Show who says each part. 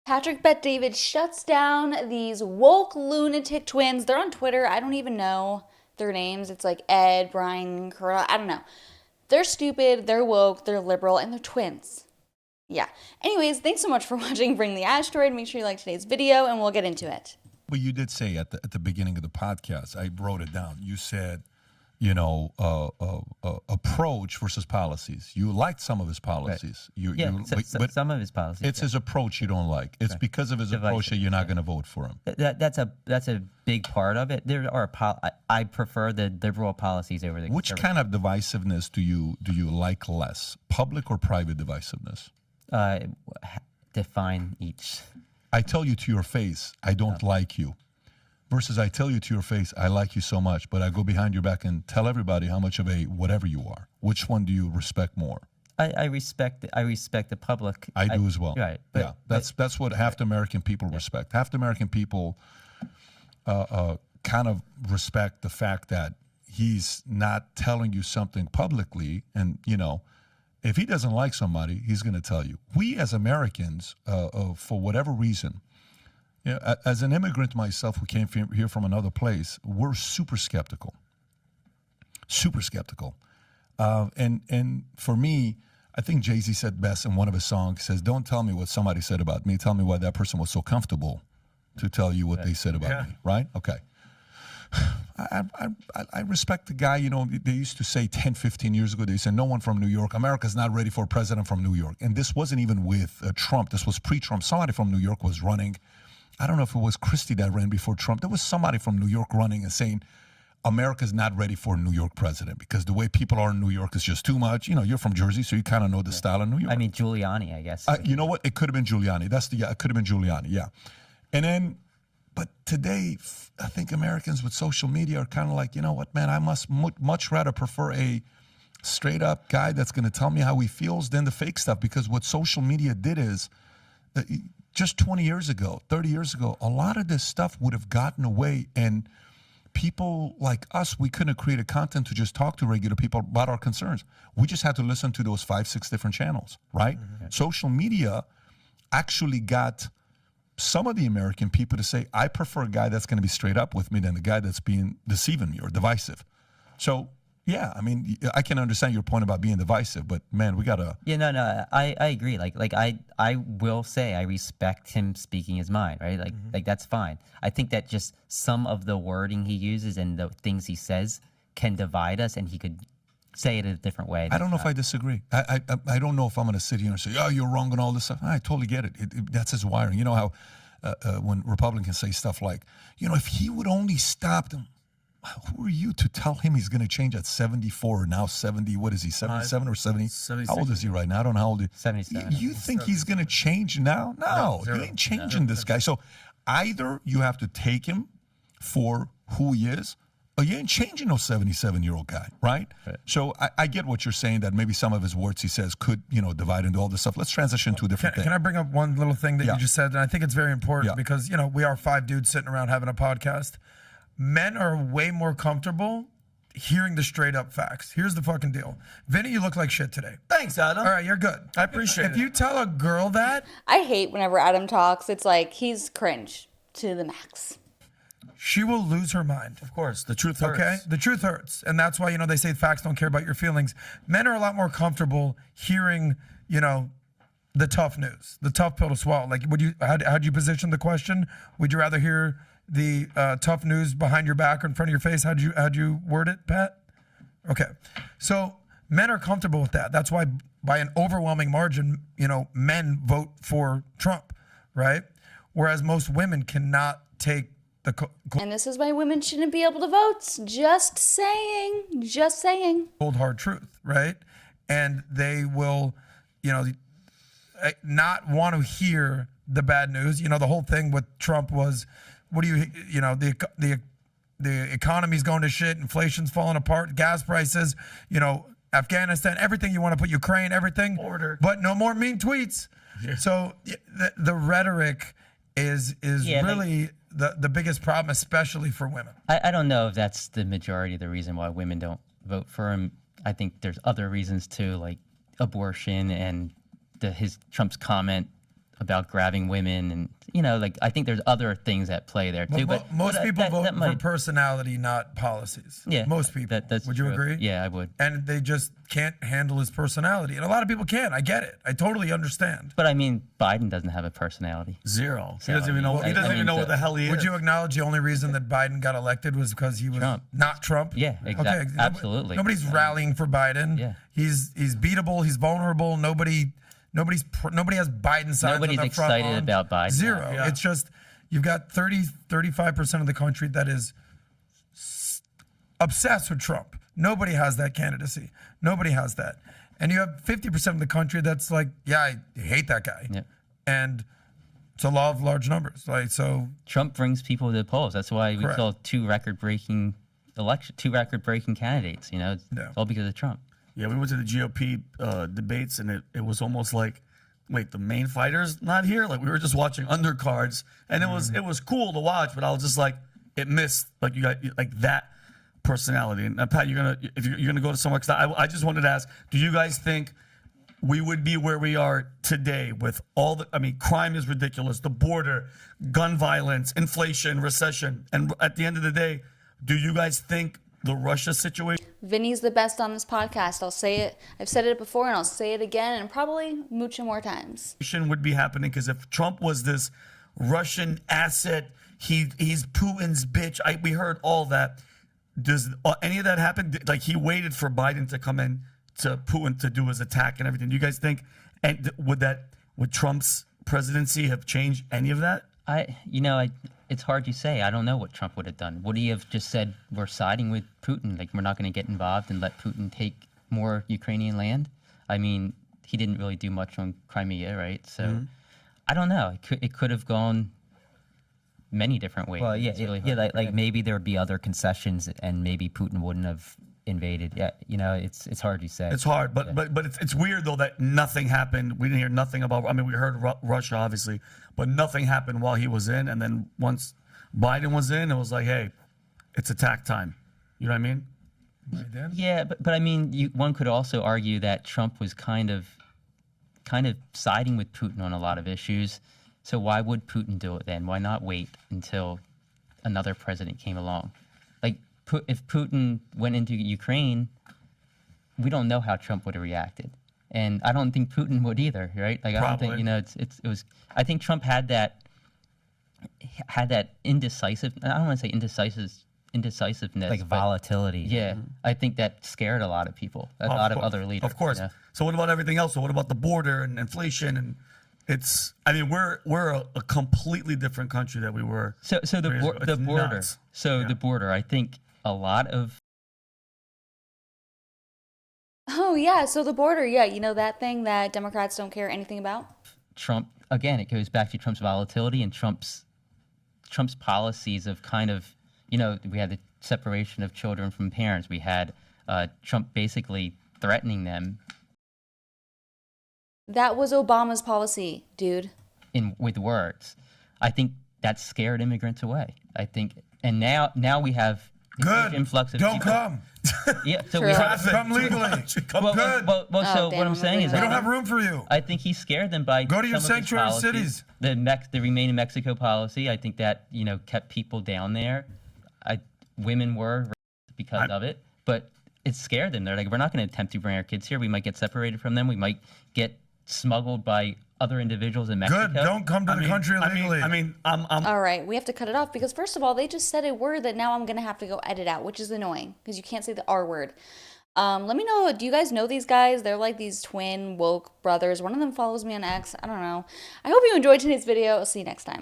Speaker 1: Patrick Bet-David shuts down these woke lunatic twins. They're on Twitter. I don't even know their names. It's like Ed, Brian, Curl. I don't know. They're stupid, they're woke, they're liberal, and they're twins. Yeah. Anyways, thanks so much for watching Bring the Asteroid. Make sure you like today's video, and we'll get into it.
Speaker 2: Well, you did say at the beginning of the podcast, I wrote it down. You said, approach versus policies. You liked some of his policies.
Speaker 3: Right. Some of his policies.
Speaker 2: It's his approach you don't like. It's because of his approach that you're not going to vote for him.
Speaker 3: That's a big part of it. There are I prefer the liberal policies over the.
Speaker 2: Which kind of divisiveness do you like less, public or private divisiveness?
Speaker 3: Define each.
Speaker 2: I tell you to your face, I don't like you. Versus I tell you to your face, I like you so much, but I go behind your back and tell everybody how much of a whatever you are. Which one do you respect more?
Speaker 3: I respect the public.
Speaker 2: I do as well.
Speaker 3: Right.
Speaker 2: Yeah, that's what half the American people respect. Half the American people kind of respect the fact that he's not telling you something publicly, and if he doesn't like somebody, he's going to tell you. We as Americans, for whatever reason. As an immigrant myself who came here from another place, we're super skeptical. Super skeptical. And for me, I think Jay-Z said best in one of his songs, says, don't tell me what somebody said about me. Tell me why that person was so comfortable to tell you what they said about me. Right? Okay. I respect the guy. They used to say 10, 15 years ago, they said, no one from New York. America's not ready for a president from New York. And this wasn't even with Trump. This was pre-Trump. Somebody from New York was running. I don't know if it was Christie that ran before Trump. There was somebody from New York running and saying, America's not ready for a New York president because the way people are in New York is just too much. You're from Jersey, so you kind of know the style of New York.
Speaker 3: I mean, Giuliani, I guess.
Speaker 2: You know what? It could have been Giuliani. It could have been Giuliani, yeah. And then, but today, I think Americans with social media are kind of like, you know what, man, I must much rather prefer a straight up guy that's going to tell me how he feels than the fake stuff, because what social media did is, just 20 years ago, 30 years ago, a lot of this stuff would have gotten away, and people like us, we couldn't have created content to just talk to regular people about our concerns. We just had to listen to those 5, 6 different channels, right? Mm-hmm. Social media actually got some of the American people to say, I prefer a guy that's going to be straight up with me than the guy that's being deceiving me or divisive. So, yeah, I mean, I can understand your point about being divisive, but man, we gotta.
Speaker 3: Yeah, no, I agree. I will say I respect him speaking his mind, right? Like that's fine. I think that just some of the wording he uses and the things he says can divide us, and he could say it a different way.
Speaker 2: I don't know if I disagree. I don't know if I'm gonna sit here and say, oh, you're wrong and all this stuff. I totally get it. That's his wiring. You know how when Republicans say stuff like, if he would only stop them. Who are you to tell him he's going to change at 74 or now 70? What is he, 77 or 70?
Speaker 4: 76.
Speaker 2: How old is he right now? I don't know how old he is.
Speaker 3: 77.
Speaker 2: You think he's going to change now? No, you ain't changing this guy. So either you have to take him for who he is, or you ain't changing no 77-year-old guy, right? So I get what you're saying, that maybe some of his words he says could, divide into all this stuff. Let's transition to a different thing.
Speaker 4: Can I bring up one little thing that you just said? And I think it's very important because, we are 5 dudes sitting around having a podcast. Men are way more comfortable hearing the straight up facts. Here's the fucking deal. Vinny, you look like shit today.
Speaker 5: Thanks, Adam.
Speaker 4: All right, you're good.
Speaker 5: I appreciate it.
Speaker 4: If you tell a girl that.
Speaker 1: I hate whenever Adam talks. It's like he's cringe to the max.
Speaker 4: She will lose her mind.
Speaker 5: Of course, the truth hurts.
Speaker 4: Okay? The truth hurts. And that's why, they say facts don't care about your feelings. Men are a lot more comfortable hearing, the tough news, the tough pill to swallow. Like, how'd you position the question? Would you rather hear the tough news behind your back or in front of your face? How'd you word it, Pat? Okay. So men are comfortable with that. That's why by an overwhelming margin, men vote for Trump, right? Whereas most women cannot take the
Speaker 1: and this is why women shouldn't be able to vote. Just saying. Just saying.
Speaker 4: Cold hard truth, right? And they will, not want to hear the bad news. The whole thing with Trump was, the economy's going to shit, inflation's falling apart, gas prices, Afghanistan, everything you want to put, Ukraine, everything.
Speaker 5: Order.
Speaker 4: But no more mean tweets. Yeah. So the rhetoric is really the biggest problem, especially for women.
Speaker 3: I don't know if that's the majority of the reason why women don't vote for him. I think there's other reasons too, like abortion and Trump's comment about grabbing women, and like I think there's other things at play there too. But
Speaker 4: most people vote
Speaker 3: that
Speaker 4: for
Speaker 3: might,
Speaker 4: personality, not policies.
Speaker 3: yeah,
Speaker 4: most people.
Speaker 3: That's
Speaker 4: would you
Speaker 3: true.
Speaker 4: agree?
Speaker 3: Yeah, I would.
Speaker 4: And they just can't handle his personality, and a lot of people can. I get it. I totally understand.
Speaker 3: But I mean, Biden doesn't have a personality.
Speaker 5: Zero.
Speaker 3: So,
Speaker 5: He doesn't even know.
Speaker 3: I mean,
Speaker 5: He doesn't even know
Speaker 3: so-
Speaker 5: what the hell he is.
Speaker 4: Would you acknowledge the only reason that Biden got elected was because he was
Speaker 3: Trump.
Speaker 4: not Trump?
Speaker 3: Yeah, exactly. Absolutely.
Speaker 4: Nobody's rallying for Biden.
Speaker 3: Yeah.
Speaker 4: He's beatable. He's vulnerable. Nobody has Biden signs
Speaker 3: Nobody's
Speaker 4: on the front
Speaker 3: excited
Speaker 4: lawn.
Speaker 3: about Biden.
Speaker 4: Zero.
Speaker 5: Yeah.
Speaker 4: It's just you've got 35% of the country that is obsessed with Trump. Nobody has that candidacy. Nobody has that. And you have 50% of the country that's like, yeah, I hate that guy.
Speaker 3: Yeah.
Speaker 4: And it's a law of large numbers. Like, so
Speaker 3: Trump brings people to the polls. That's why we
Speaker 4: Correct.
Speaker 3: saw two record-breaking candidates. It's
Speaker 4: Yeah.
Speaker 3: all because of Trump.
Speaker 5: Yeah, we went to the GOP debates, and it was almost like, wait, the main fighter's not here? Like, we were just watching undercards, and it was cool to watch, but I was just like, it missed, like, you got like that personality. And Pat, if you're gonna go to somewhere, 'cause I just wanted to ask, do you guys think we would be where we are today with crime is ridiculous, the border, gun violence, inflation, recession, and at the end of the day, do you guys think the Russia situation
Speaker 1: Vinny's the best on this podcast. I'll say it. I've said it before and I'll say it again and probably much more times.
Speaker 5: would be happening? Because if Trump was this Russian asset, he's Putin's bitch. We heard all that. Does any of that happen? Like, he waited for Biden to come in to Putin to do his attack and everything. Do you guys think, and would Trump's presidency have changed any of that?
Speaker 3: It's hard to say. I don't know what Trump would have done. Would he have just said, we're siding with Putin, like we're not going to get involved and let Putin take more Ukrainian land? I mean, he didn't really do much on Crimea, right? So I don't know. It could have gone many different ways.
Speaker 6: Well, yeah,
Speaker 3: It's really
Speaker 6: yeah,
Speaker 3: hard to
Speaker 6: like
Speaker 3: say.
Speaker 6: maybe there would be other concessions, and maybe Putin wouldn't have invaded. Yeah, it's hard to say.
Speaker 5: It's hard, but it's weird though that nothing happened. We didn't hear nothing about. I mean, we heard Russia obviously, but nothing happened while he was in. And then once Biden was in, it was like, hey, it's attack time. You know what I mean?
Speaker 3: Yeah, but I mean, one could also argue that Trump was kind of siding with Putin on a lot of issues. So why would Putin do it then? Why not wait until another president came along? Like, if Putin went into Ukraine, we don't know how Trump would have reacted, and I don't think Putin would either, right? Like, I don't think it was. I think Trump had that indecisive. I don't want to say indecisiveness,
Speaker 6: like
Speaker 3: but
Speaker 6: volatility.
Speaker 3: yeah, I think that scared a lot of people, a lot of other leaders.
Speaker 5: Of course.
Speaker 3: Yeah.
Speaker 5: So what about everything else? So what about the border and inflation? And we're a completely different country that we were.
Speaker 3: So the
Speaker 5: years ago.
Speaker 3: the
Speaker 5: It's
Speaker 3: border.
Speaker 5: nuts.
Speaker 3: So
Speaker 5: Yeah.
Speaker 3: the border. I think a lot of
Speaker 1: Oh, yeah. So the border. Yeah. That thing that Democrats don't care anything about?
Speaker 3: Trump, again, it goes back to Trump's volatility and Trump's policies of kind of, we had the separation of children from parents. We had Trump basically threatening them
Speaker 1: That was Obama's policy, dude.
Speaker 3: with words. I think that scared immigrants away. I think, and now we have a huge
Speaker 4: good.
Speaker 3: influx of
Speaker 4: Don't
Speaker 3: people.
Speaker 4: come.
Speaker 3: Yeah, so
Speaker 1: True.
Speaker 3: we have,
Speaker 4: Come legally.
Speaker 5: Come
Speaker 3: well,
Speaker 5: good.
Speaker 3: well,
Speaker 1: Oh,
Speaker 3: so
Speaker 1: damn,
Speaker 3: what I'm
Speaker 1: I'm
Speaker 3: saying is
Speaker 1: looking
Speaker 4: We don't
Speaker 1: at
Speaker 4: have room for you.
Speaker 3: I think he scared them by
Speaker 4: Go to your
Speaker 3: some of his
Speaker 4: sanctuary
Speaker 3: policies.
Speaker 4: cities.
Speaker 3: The Remain in Mexico policy, I think that kept people down there. Women were racist because of it, but it scared them. They're like, we're not going to attempt to bring our kids here. We might get separated from them. We might get smuggled by other individuals in Mexico.
Speaker 4: Good. Don't come to the country illegally.
Speaker 5: I'm
Speaker 1: All right, we have to cut it off because first of all, they just said a word that now I'm gonna have to go edit out, which is annoying because you can't say the R word. Let me know. Do you guys know these guys? They're like these twin woke brothers. One of them follows me on X. I don't know. I hope you enjoyed today's video. I'll see you next time.